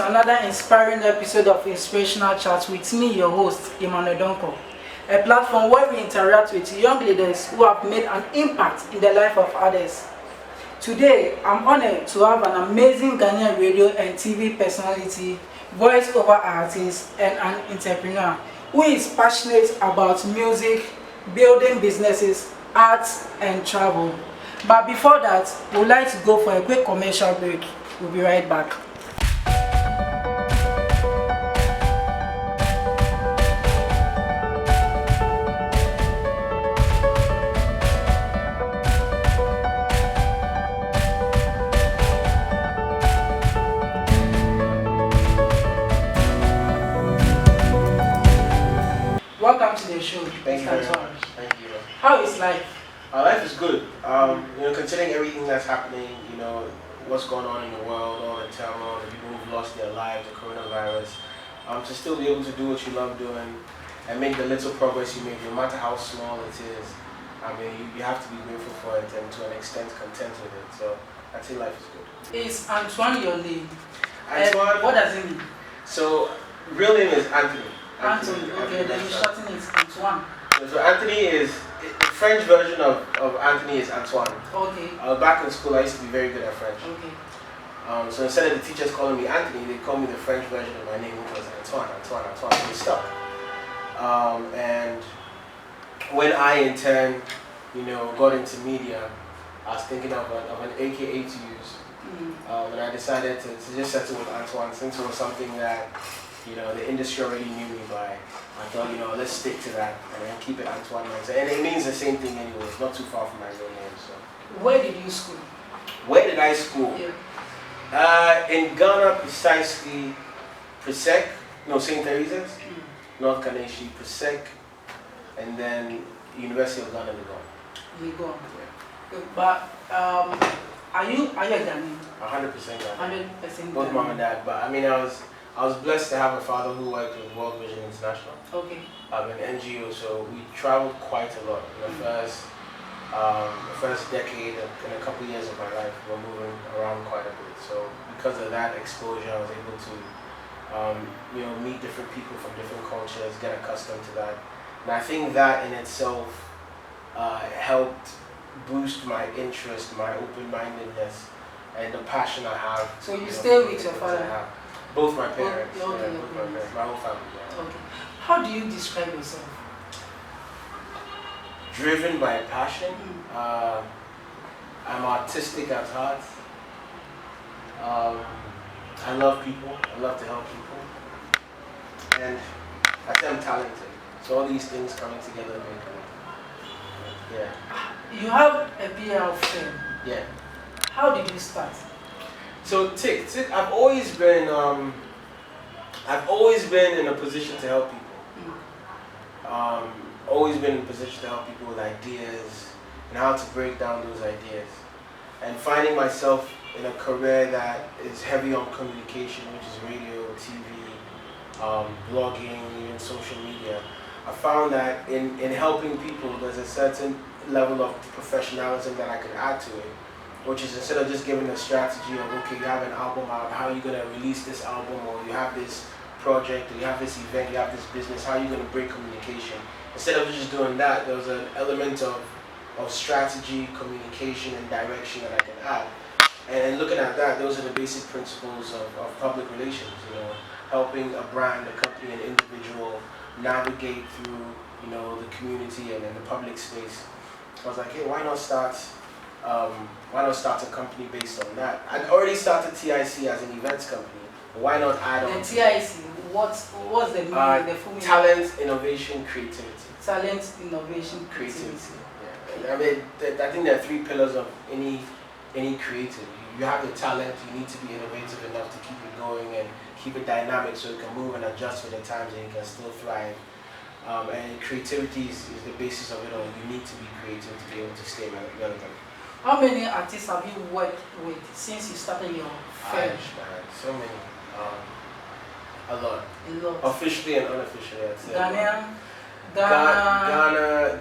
another inspiring episode of Inspirational Chat with me, your host, Emmanuel Donko. A platform where we interact with young leaders who have made an impact in the life of others. Today, I'm honored to have an amazing Ghanaian radio and TV personality, voice-over artist, and an entrepreneur who is passionate about music, building businesses, arts, and travel. But before that, we'd like to go for a quick commercial break. We'll be right back. Welcome to the show. Thank you very much. Thank you. How is life? Life is good. Considering everything that's happening, what's going on in the world, all the turmoil, the people who've lost their lives, the coronavirus, to still be able to do what you love doing and make the little progress you make, no matter how small it is. You have to be grateful for it and to an extent content with it. So I'd say life is good. Is Antoine your name? Antoine. What does it mean? So real name is Anthony. Anthony. Okay, then you shorten it Antoine. So Anthony is the French version of Anthony is Antoine. Okay. Back in school, I used to be very good at French. Okay. So instead of the teachers calling me Anthony, they called me the French version of my name, which was Antoine. So it stuck. And when I in turn, got into media, I was thinking of an AKA to use. And I decided to just settle with Antoine since it was something that the industry already knew me by. I thought, let's stick to that and then keep it Antoine Mensah. And it means the same thing anyway. It's not too far from my real name. So. Where did you school? Where did I school? Yeah. In Ghana, precisely, St. Teresa's, North Kaneshi, Presec, and then University of Ghana, Legon. Legon. Yeah. But are you a Ghanaian? 100% Ghanaian. 100% Both mom and dad. But I was blessed to have a father who worked with World Vision International. Okay. An NGO, so we traveled quite a lot. In the first decade and a couple of years of my life, we were moving around quite a bit. So because of that exposure, I was able to, meet different people from different cultures, get accustomed to that. And I think that in itself helped boost my interest, my open-mindedness, and the passion I have. So you stay with your father? Both my parents, both my parents, my whole family. Yeah. Okay. How do you describe yourself? Driven by passion. I'm artistic at heart. I love people. I love to help people. And I think I'm talented. So all these things coming together make me. Yeah. You have a PR of fame. Yeah. How did you start? So Tick, I've always been in a position to help people. Always been in a position to help people with ideas and how to break down those ideas. And finding myself in a career that is heavy on communication, which is radio, TV, blogging, even social media. I found that in helping people, there's a certain level of professionalism that I can add to it. Which is instead of just giving a strategy of, okay, you have an album out, how are you going to release this album, or you have this project, or you have this event, you have this business, how are you going to break communication? Instead of just doing that, there was an element of strategy, communication, and direction that I can add. And looking at that, those are the basic principles of public relations, helping a brand, a company, an individual navigate through, the community and the public space. I was like, hey, why not start a company based on that? I'd already started TIC as an events company, but why not add on? The TIC, what's the meaning? The full meaning? Talent, innovation, creativity. Talent, innovation, creativity. Yeah. I think there are three pillars of any creative. You have the talent, you need to be innovative enough to keep it going and keep it dynamic so it can move and adjust for the times and it can still thrive. And creativity is the basis of it all. You need to be creative to be able to stay relevant. How many artists have you worked with since you started your firm? So many. A lot. A lot. Officially and unofficially, I'd say.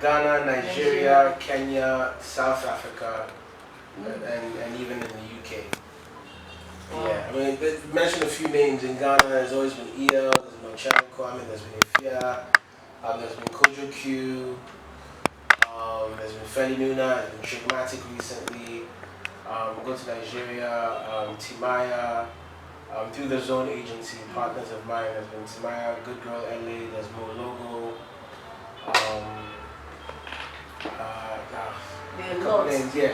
Ghana, Nigeria, Kenya, South Africa, and even in the UK. Yeah, I mean, mention a few names in Ghana. There's always been EL, there's been Chad Kwame, there's been Ifia, there's been Kojo Q, there's been Feli Nuna, there's been Trigmatic recently. Go to Nigeria, Timaya, through the Zone Agency, partners of mine. There's been Timaya, Good Girl LA, there's Mo Logo. Names, yeah.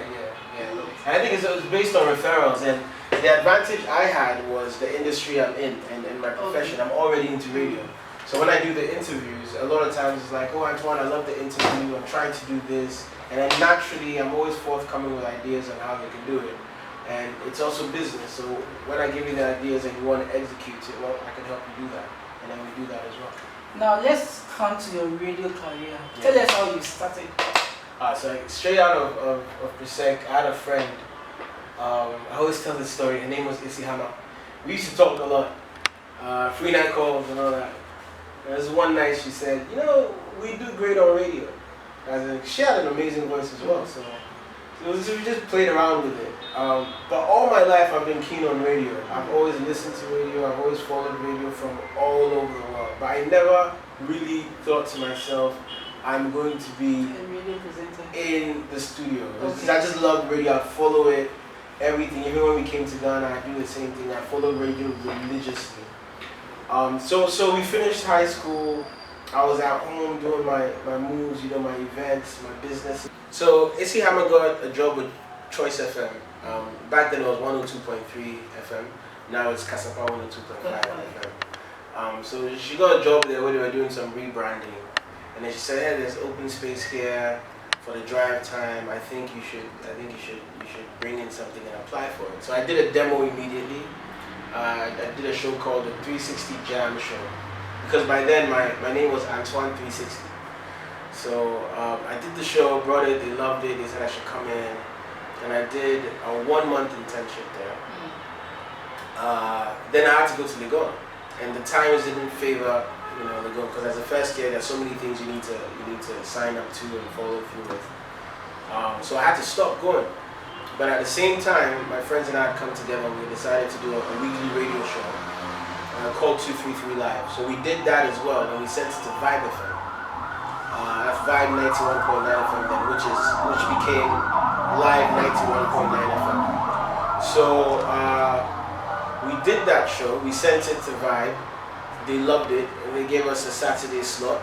I think it's based on referrals, and the advantage I had was the industry I'm in and my profession. I'm already into radio. So when I do the interviews, a lot of times it's like, oh Antoine, I love the interview, I'm trying to do this. And then naturally, I'm always forthcoming with ideas on how they can do it. And it's also business, so when I give you the ideas and you want to execute it, well, I can help you do that. And then we do that as well. Now let's come to your radio career. Yeah. Tell us how you started. So straight out of Presec, I had a friend. I always tell this story. Her name was Isihama. We used to talk a lot, free night calls and all that. There was one night she said, you know, we do great on radio. She had an amazing voice as well, so we just played around with it. But all my life I've been keen on radio. I've always listened to radio. I've always followed radio from all over the world. But I never really thought to myself, I'm going to be in the studio. Okay. I just loved radio. I follow it, everything. Even when we came to Ghana, I do the same thing. I follow radio religiously. So we finished high school. I was at home doing my moves, my events, my business. So Issy Hammer got a job with Choice FM. Back then it was 102.3 FM. Now it's Kasapa 102.5 FM. So she got a job there where they were doing some rebranding. And then she said, hey, there's open space here for the drive time. I think you should bring in something and apply for it. So I did a demo immediately. I did a show called the 360 Jam Show. Because by then my name was Antoine 360. So I did the show, brought it, they loved it, they said I should come in. And I did a 1-month internship there. Then I had to go to Legon. And the times didn't favor Legon, because as a first year there's so many things you need to sign up to and follow through with. So I had to stop going. But at the same time, my friends and I had come together and we decided to do a weekly radio show called 233 Live. So we did that as well, and we sent it to Vibe FM. That's Vibe 91.9 FM then, which became Live 91.9 FM. So we did that show, we sent it to Vibe, they loved it, and they gave us a Saturday slot.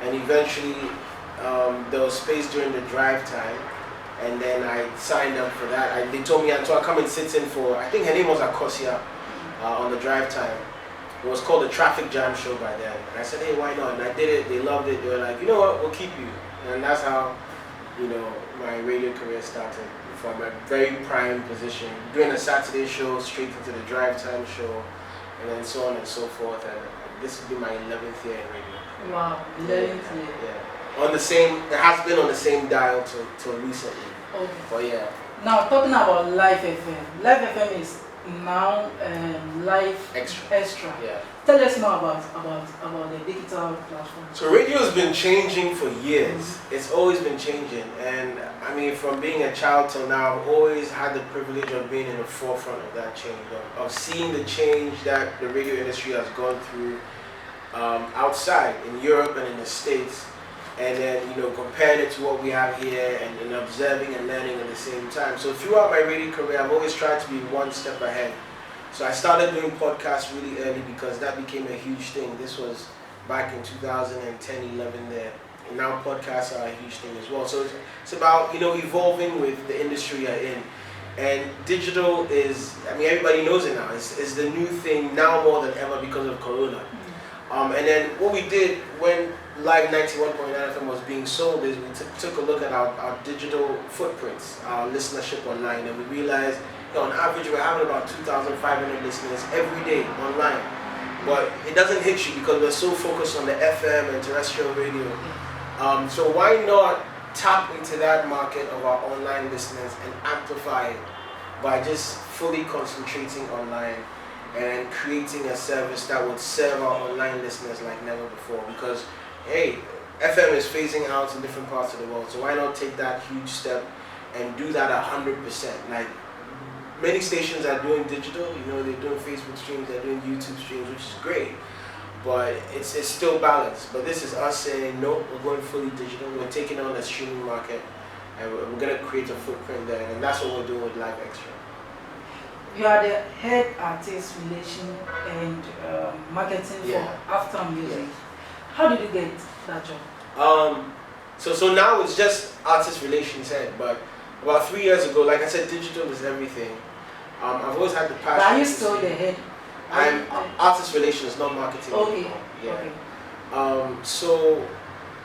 And eventually there was space during the drive time, and then I signed up for that. They told me, Antoine, come and sit in for, I think her name was Akosia, on the drive time. It was called the Traffic Jam Show by then. And I said, hey, why not? And I did it, they loved it. They were like, you know what, we'll keep you. And that's how, my radio career started, from a very prime position. Doing a Saturday show, straight into the drive time show, and then so on and so forth. And this will be my 11th year in radio. Wow, 11th year. Yeah. It has been on the same dial till recently. Okay. But yeah. Now talking about Live FM. Live FM is now Live Extra. Yeah. Tell us more about the digital platform. So radio has been changing for years. It's always been changing, and I mean, from being a child till now, I've always had the privilege of being in the forefront of that change, of seeing the change that the radio industry has gone through outside in Europe and in the States, and then comparing it to what we have here, and observing and learning at the same time. So throughout my radio career, I've always tried to be one step ahead. So I started doing podcasts really early because that became a huge thing. This was back in 2010, 11 there. And now podcasts are a huge thing as well. So it's about, evolving with the industry you're in. And digital is, everybody knows it now. It's the new thing now more than ever because of Corona. And then what we did when Live 91.9 FM was being sold is we took a look at our digital footprints, our listenership online, and we realized on average we're having about 2,500 listeners every day online. But it doesn't hit you because we're so focused on the FM and terrestrial radio. So why not tap into that market of our online listeners and amplify it by just fully concentrating online and creating a service that would serve our online listeners like never before? Because hey, FM is phasing out in different parts of the world, so why not take that huge step and do that 100%? Like, many stations are doing digital. You know, they're doing Facebook streams, they're doing YouTube streams, which is great. But it's still balanced. But this is us saying no, we're going fully digital. We're taking on the streaming market, and we're gonna create a footprint there, and that's what we're doing with Live Extra. You are the head artist relation and marketing for After Music. Yeah. How did you get that job? So now it's just artist relations head, but about 3 years ago, like I said, digital is everything. I've always had the passion. But are you still the head? I'm artist relations, not marketing. Okay. Yeah. Okay. So,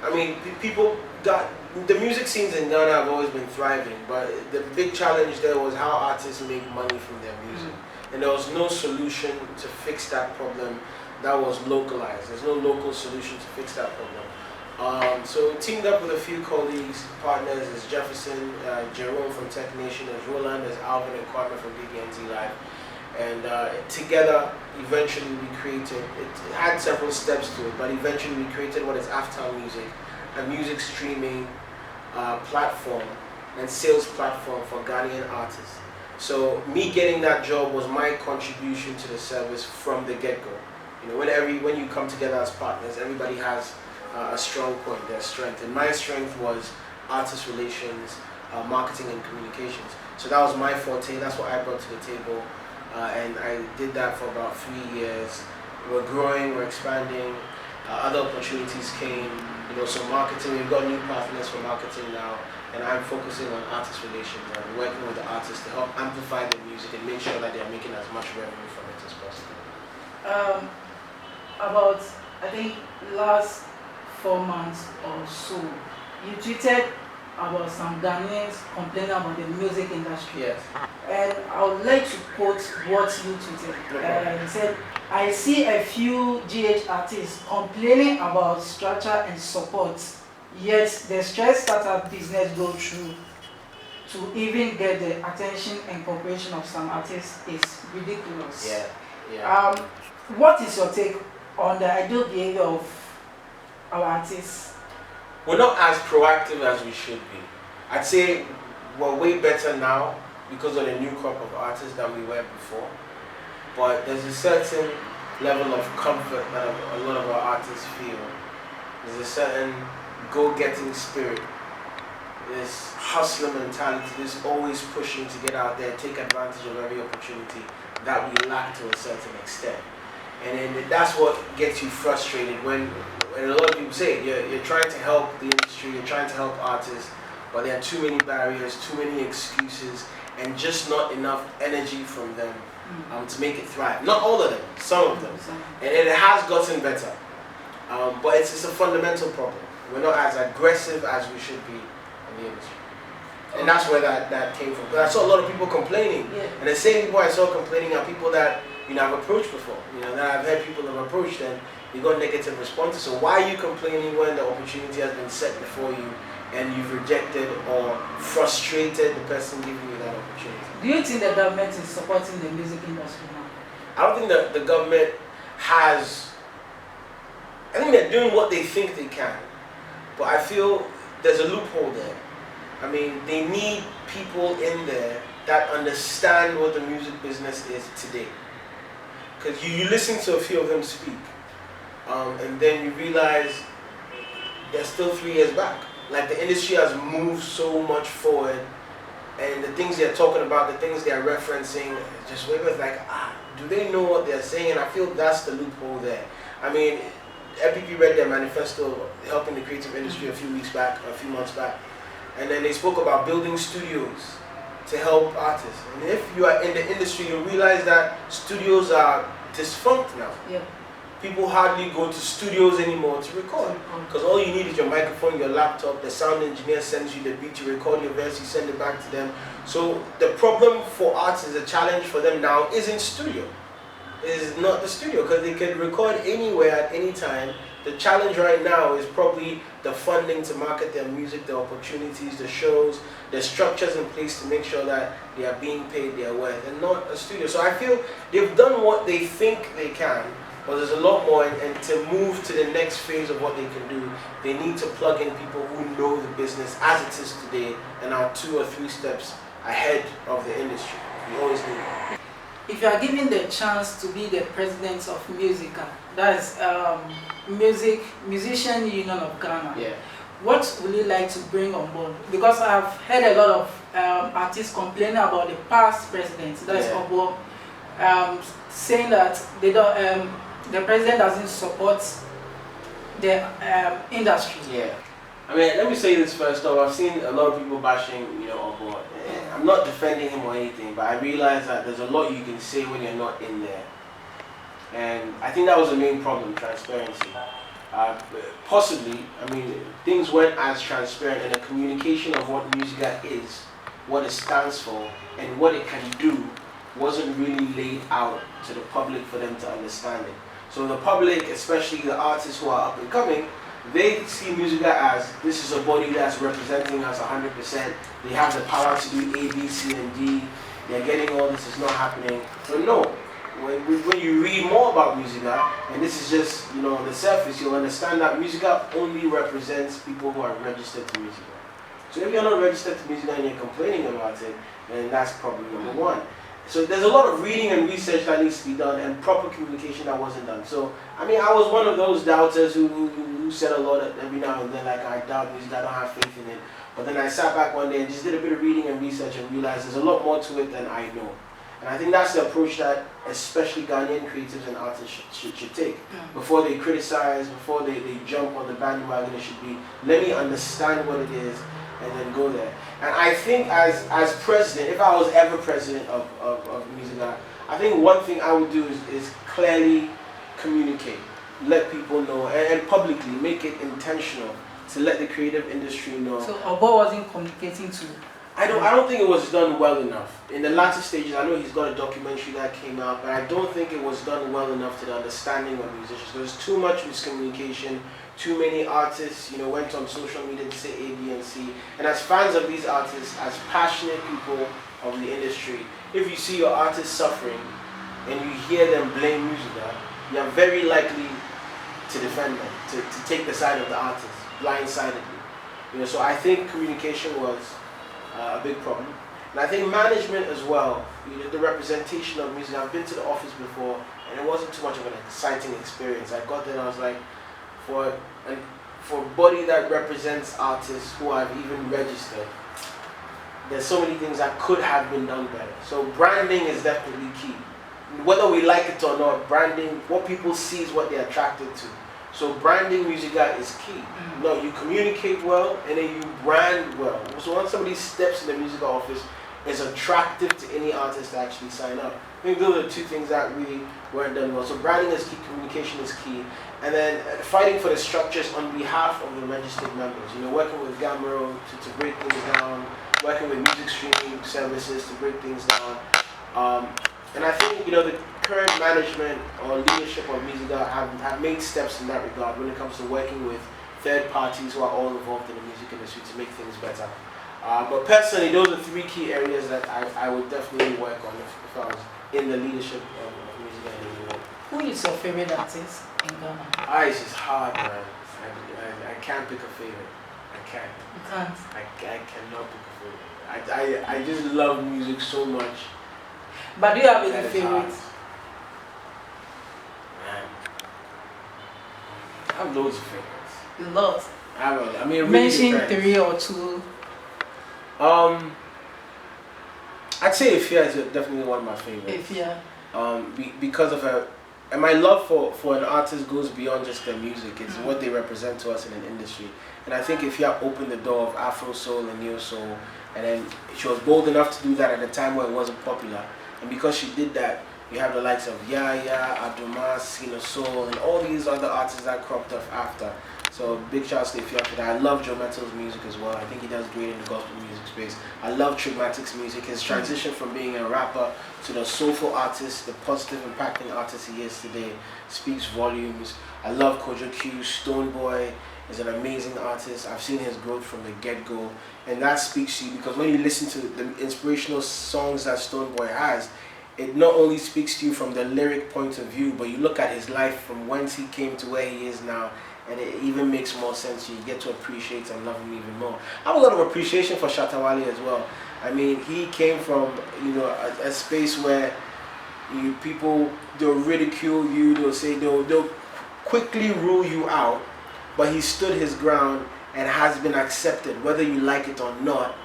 I mean, people got the music scenes in Ghana have always been thriving, but the big challenge there was how artists make money from their music, and there was no solution to fix that problem that was localized. There's no local solution to fix that problem. So teamed up with a few colleagues, partners, there's Jefferson, Jerome from Tech Nation, there's Roland, there's Alvin and Kwame from BBNT Live. And together, eventually we created, it had several steps to it, but eventually we created what is After Music, a music streaming platform and sales platform for Ghanaian artists. So me getting that job was my contribution to the service from the get-go. You know, when you come together as partners, everybody has a strong point, their strength. And my strength was artist relations, marketing and communications. So that was my forte, that's what I brought to the table. And I did that for about 3 years. We're growing, we're expanding, other opportunities came, you know, so marketing, we've got new partners for marketing now, and I'm focusing on artist relations and working with the artists to help amplify their music and make sure that they're making as much revenue from it as possible. About, I think, last 4 months or so, you tweeted about some Ghanaians complaining about the music industry. Yes. And I would like to quote what you tweeted. You said, I see a few GH artists complaining about structure and support, yet the stress startup business go through to even get the attention and cooperation of some artists is ridiculous. Yeah. Yeah. What is your take on the ideal behavior of our artists? We're not as proactive as we should be. I'd say we're way better now because of the new crop of artists than we were before. But there's a certain level of comfort that a lot of our artists feel. There's a certain go-getting spirit, this hustler mentality, this always pushing to get out there, take advantage of every opportunity that we lack to a certain extent. And then that's what gets you frustrated when a lot of people say you're trying to help the industry, you're trying to help artists, but there are too many barriers, too many excuses, and just not enough energy from them to make it thrive. Not all of them, some of them. And it has gotten better. But it's a fundamental problem. We're not as aggressive as we should be in the industry. And that's where that came from. But I saw a lot of people complaining. Yeah. And the same people I saw complaining are people that I've approached before. That I've heard people have approached and you got negative responses. So why are you complaining when the opportunity has been set before you and you've rejected or frustrated the person giving you that opportunity? Do you think the government is supporting the music industry now? I don't think that the government has. I think they're doing what they think they can, but I feel there's a loophole there. I mean, they need people in there that understand what the music business is today. Because you listen to a few of them speak, and then you realize they're still 3 years back. Like the industry has moved so much forward, and the things they're talking about, the things they're referencing, just way back, like, do they know what they're saying? And I feel that's the loophole there. I mean, FPP read their manifesto helping the creative industry a few months back, and then they spoke about building studios to help artists. And if you are in the industry, you realize that studios are defunct now. Yeah. People hardly go to studios anymore to record, because all you need is your microphone, your laptop, the sound engineer sends you the beat, you record your verse, you send it back to them. So the problem for artists, the challenge for them now isn't studio. It is not the studio, because they can record anywhere at any time. The challenge right now is probably the funding to market their music, the opportunities, the shows, the structures in place to make sure that they are being paid their worth, and not a studio. So I feel they've done what they think they can, but there's a lot more, and to move to the next phase of what they can do, they need to plug in people who know the business as it is today and are 2 or 3 steps ahead of the industry. We always need that. If you are given the chance to be the president of Musica, that is Musician Union of Ghana, Yeah. what would you like to bring on board? Because I've heard a lot of artists complaining about the past president, that is Obo, saying that they don't, the president doesn't support the industry. Yeah. I mean, let me say this first off. I've seen a lot of people bashing, Obo. I'm not defending him or anything, but I realize that there's a lot you can say when you're not in there. And I think that was the main problem, transparency. Possibly, I mean, things weren't as transparent, and the communication of what Musica is, what it stands for, and what it can do wasn't really laid out to the public for them to understand it. So the public, especially the artists who are up and coming, they see Musica as this is a body that's representing us 100%. They have the power to do A, B, C, and D. They're getting all this is not happening. But no, when you read more about Musica, and this is just the surface, you'll understand that Musica only represents people who are registered to Musica. So if you're not registered to Musica and you're complaining about it, then that's problem number one. So there's a lot of reading and research that needs to be done, and proper communication that wasn't done. So I mean, I was one of those doubters who said a lot every now and then, like, I doubt Musica, I don't have faith in it. But then I sat back one day and just did a bit of reading and research and realized there's a lot more to it than I know. And I think that's the approach that especially Ghanaian creatives and artists should take. Before they criticize, before they jump on the bandwagon, it should be, let me understand what it is and then go there. And I think as president, if I was ever president of Musica, I think one thing I would do is clearly communicate, let people know, and publicly make it intentional to let the creative industry know. So Obo wasn't communicating to. I don't think it was done well enough. In the latter stages, I know he's got a documentary that came out, but I don't think it was done well enough to the understanding of musicians. There was too much miscommunication. Too many artists, went on social media to say A, B, and C. And as fans of these artists, as passionate people of the industry, if you see your artist suffering and you hear them blame Musica, you're very likely to defend them, to take the side of the artist, blindsidedly. So I think communication was a big problem. And I think management as well, the representation of music. I've been to the office before, and it wasn't too much of an exciting experience. I got there and I was like, for a body that represents artists who have even registered, there's so many things that could have been done better. So branding is definitely key. Whether we like it or not, branding, what people see is what they're attracted to. So branding Musica is key. No, you communicate well and then you brand well. So once somebody steps in the Musica office, it's attractive to any artist to actually sign up. I think those are the two things that really weren't done well. So branding is key, communication is key, and then fighting for the structures on behalf of the registered members. Working with Gamero to break things down, working with music streaming services to break things down. And I think the current management or leadership of Musica have made steps in that regard when it comes to working with third parties who are all involved in the music industry to make things better. But personally, those are three key areas that I would definitely work on if I was in the leadership of Musica in the world. Who is your favorite artist in Ghana? It's just hard, man. I can't pick a favorite. I can't. You can't? I cannot pick a favorite. I just love music so much. But do you have any favorites? Man. I have loads of favorites. Lots. I mean, really mention depends. 3 or 2. I'd say Ifya is definitely one of my favorites. Ifya. Because of her, and my love for an artist goes beyond just their music. It's what they represent to us in an industry. And I think Ifya opened the door of Afro soul and neo soul, and then she was bold enough to do that at a time where it wasn't popular. And because she did that, you have the likes of Yaya, Abdulmas, Sina Soul, and all these other artists that cropped up after. So big shouts to Ifya for that. I love Joe Metals' music as well. I think he does great in the gospel music space. I love Trigmatic's music. His transition from being a rapper to the soulful artist, the positive impacting artist he is today, speaks volumes. I love Kojo Q. Stonebwoy is an amazing artist. I've seen his growth from the get-go, and that speaks to you because when you listen to the inspirational songs that Stonebwoy has, it not only speaks to you from the lyric point of view, but you look at his life from whence he came to where he is now, and it even makes more sense. You get to appreciate and love him even more. I have a lot of appreciation for Shatta Wale as well. I mean, he came from, you know, a space where people, they'll ridicule you, they'll quickly rule you out, but he stood his ground and has been accepted, whether you like it or not.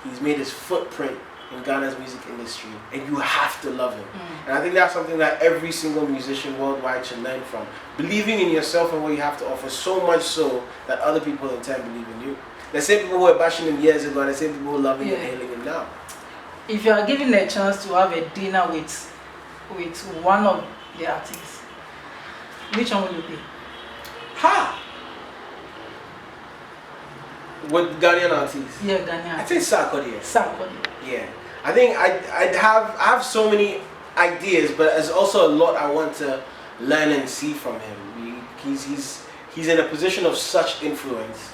He's made his footprint in Ghana's music industry, and you have to love him. And I think that's something that every single musician worldwide should learn from. Believing in yourself and what you have to offer, so much so that other people in turn believe in you. The same people who were bashing him years ago, and the same people who love him and hailing him now. If you are given a chance to have a dinner with one of the artists, which one will you pick? Ha! With Ghanaian artists? Yeah, Ghanaian. I think Sarkodie. Sarkodie. Yeah. I think I have so many ideas, but there's also a lot I want to learn and see from him. He's in a position of such influence.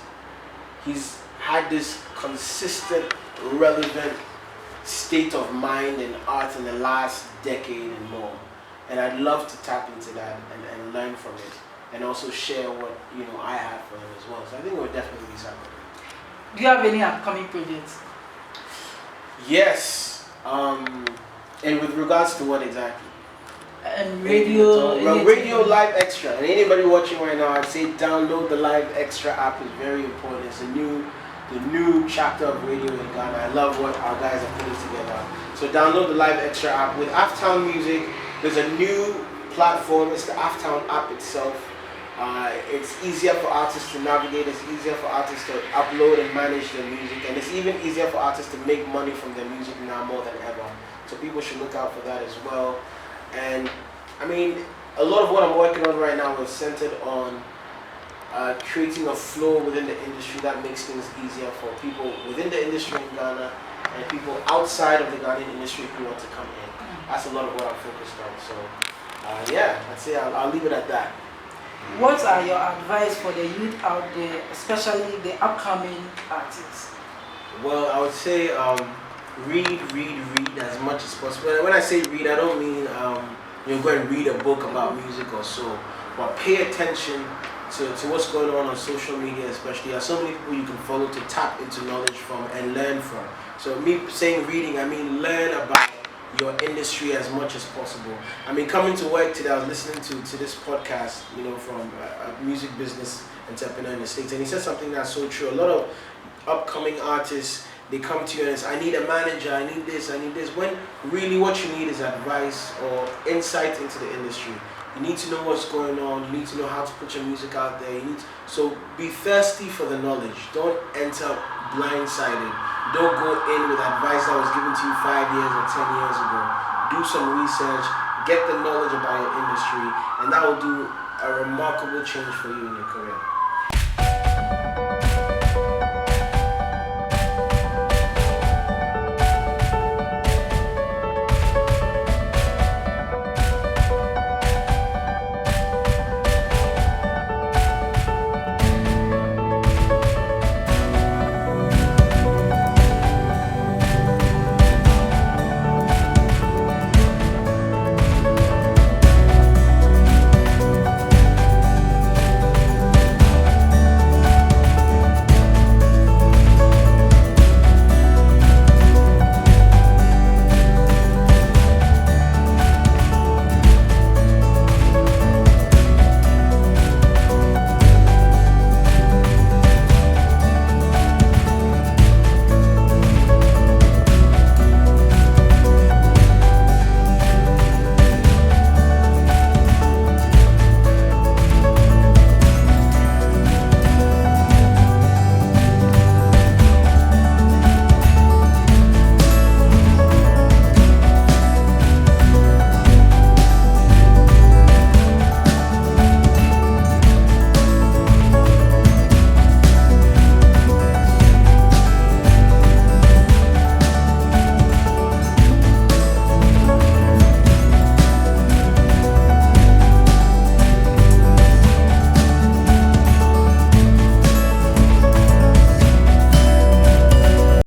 He's had this consistent, relevant state of mind and art in the last decade and more. And I'd love to tap into that and learn from it, and also share what I have for him as well. So I think it would definitely be something. Do you have any upcoming projects? Yes. And with regards to what exactly? And radio. Radio Live Extra. And anybody watching right now, I'd say download the Live Extra app. It's very important. It's the new chapter of radio in Ghana. I love what our guys are putting together. So download the Live Extra app. With Aftown Music, there's a new platform. It's the Aftown app itself. It's easier for artists to navigate. It's easier for artists to upload and manage their music, and it's even easier for artists to make money from their music now more than ever. So people should look out for that as well. And I mean, a lot of what I'm working on right now is centered on creating a flow within the industry that makes things easier for people within the industry in Ghana and people outside of the Ghanaian industry who want to come in. That's a lot of what I'm focused on. So yeah, I'd say I'll leave it at that. What are your advice for the youth out there, especially the upcoming artists? Well, I would say read as much as possible. When I say read, I don't mean go and read a book about music or so, but pay attention to what's going on social media especially. There are so many people you can follow to tap into knowledge from and learn from. So me saying reading, I mean learn about your industry as much as possible. I mean, coming to work today, I was listening to this podcast, from a music business entrepreneur in the States, and he said something that's so true. A lot of upcoming artists, they come to you and say, I need a manager, I need this, when really what you need is advice or insight into the industry. You need to know what's going on, you need to know how to put your music out there, so be thirsty for the knowledge. Don't enter blindsided. Don't go in with advice that was given to you 5 years or 10 years ago. Do some research, get the knowledge about your industry, and that will do a remarkable change for you in your career.